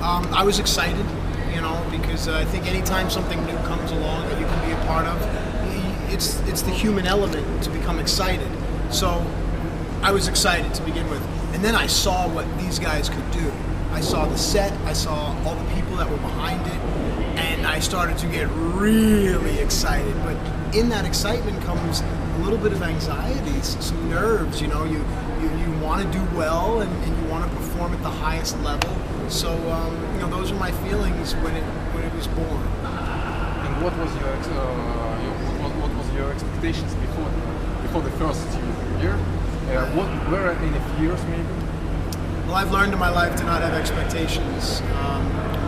I was excited, because I think anytime something new comes along that you can be a part of, it's the human element to become excited. So I was excited to begin with, and then I saw what these guys could do. I saw the set, I saw all the people that were behind it, and I started to get really excited. But in that excitement comes a little bit of anxiety, some nerves. You want to do well, and you want to perform at the highest level. So those are my feelings when it was born. And what was your expectations before the first year? What were any fears maybe? Well, I've learned in my life to not have expectations.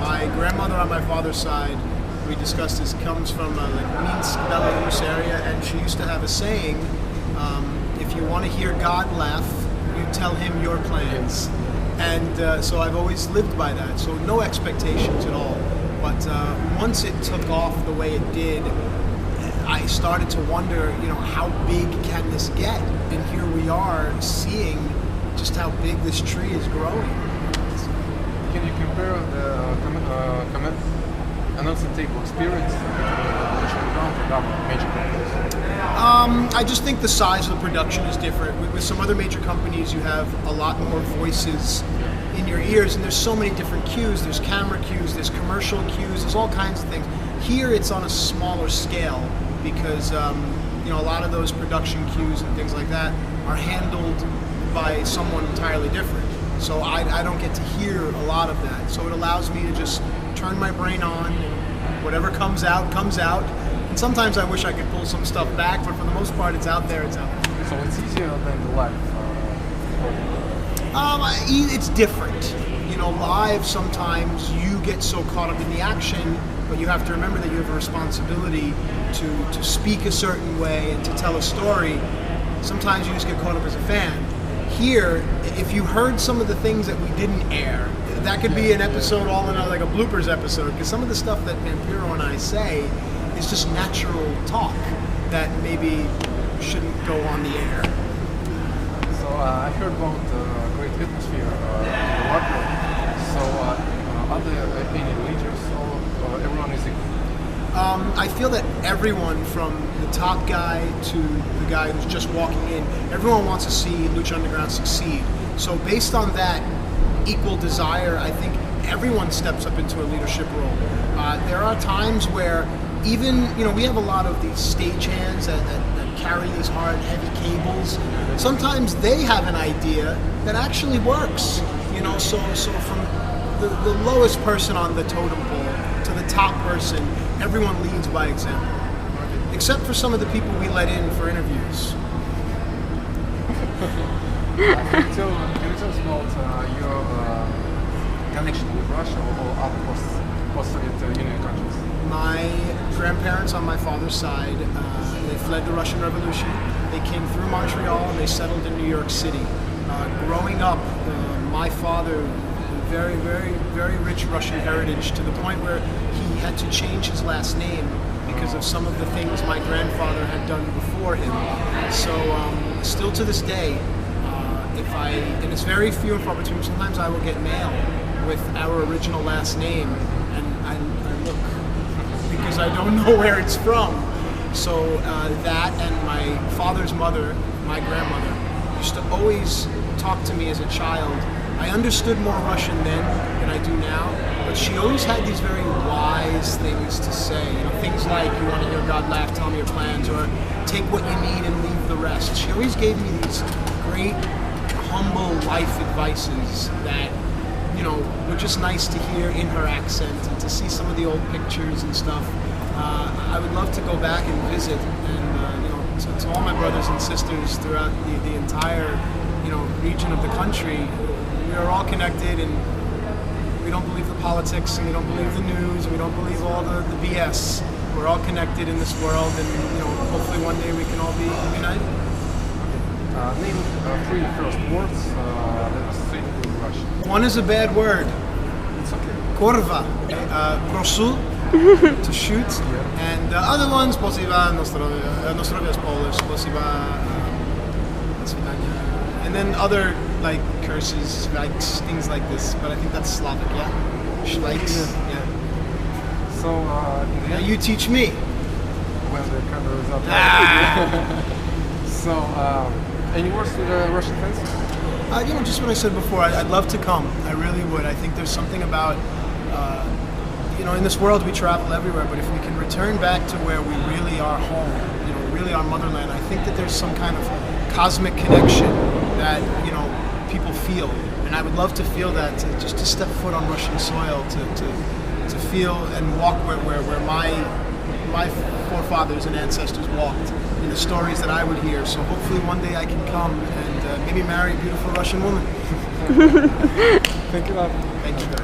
My grandmother on my father's side, we discussed this, comes from Minsk, Belarus area, and she used to have a saying, if you want to hear God laugh, you tell him your plans. And so I've always lived by that, so no expectations at all. But once it took off the way it did, I started to wonder, how big can this get? And here we are seeing just how big this tree is growing. Can you compare the announcing table experience with other major companies? I just think the size of the production is different. With some other major companies, you have a lot more voices in your ears, and there's so many different cues. There's camera cues, there's commercial cues, there's all kinds of things. Here, it's on a smaller scale because a lot of those production cues and things like that are handled by someone entirely different. So I don't get to hear a lot of that. So it allows me to just turn my brain on, and whatever comes out, comes out. And sometimes I wish I could pull some stuff back, but for the most part, it's out there, it's out there. So it's easier than the live? It's different. Live, sometimes you get so caught up in the action, but you have to remember that you have a responsibility to speak a certain way and to tell a story. Sometimes you just get caught up as a fan. Here, if you heard some of the things that we didn't air, that could be an episode all in like a bloopers episode, because some of the stuff that Vampiro and I say is just natural talk that maybe shouldn't go on the air. So I heard about the great atmosphere in the Latvia. So are there any leaders or everyone is equal? I feel that everyone from the top guy to the guy who's just walking in, everyone wants to see Lucha Underground succeed. So based on that equal desire, I think everyone steps up into a leadership role. There are times where even, we have a lot of these stagehands that carry these hard, heavy cables. Sometimes they have an idea that actually works, so from the lowest person on the totem pole to the top person, everyone leads by example. Except for some of the people we let in for interviews. Can you tell us about your connection with Russia or other post-Soviet Union countries? My grandparents on my father's side, they fled the Russian Revolution. They came through Montreal and they settled in New York City. Growing up, my father, very, very, very rich Russian heritage, to the point where he had to change his last name because of some of the things my grandfather had done before him. So still to this day, and it's very few and far between, sometimes I will get mail with our original last name, and I look, because I don't know where it's from. So that and my father's mother, my grandmother, used to always talk to me as a child. I understood more Russian then than I do now, but she always had these very wise things to say. Things like, you want to hear God laugh, tell me your plans, or take what you need and leave the rest. She always gave me these great, humble life advices that, were just nice to hear in her accent, and to see some of the old pictures and stuff. I would love to go back and visit, and to all my brothers and sisters throughout the entire, region of the country. We are all connected, and we don't believe the politics, and we don't believe the news, and we don't believe all the BS. We're all connected in this world, and hopefully one day we can all be united. Name 3 first words that are sustainable in Russian. One is a bad word. It's okay. Korva, prosu, to shoot, and the other ones, spasiba, nostrovia is Polish, spasiba, and then other curses, things like this, but I think that's Slavic, yeah? Schleitz. Yeah. Yeah. So in the Now end, you teach me. when the camera is up. Ah! So any words to the Russian fans? Just what I said before, I'd love to come. I really would. I think there's something about, in this world we travel everywhere, but if we can return back to where we really are home, really our motherland, I think that there's some kind of cosmic connection that, people feel. And I would love to feel that, just to step foot on Russian soil, to feel and walk where my forefathers and ancestors walked, in the stories that I would hear. So hopefully one day I can come and maybe marry a beautiful Russian woman. Thank you. Thank you.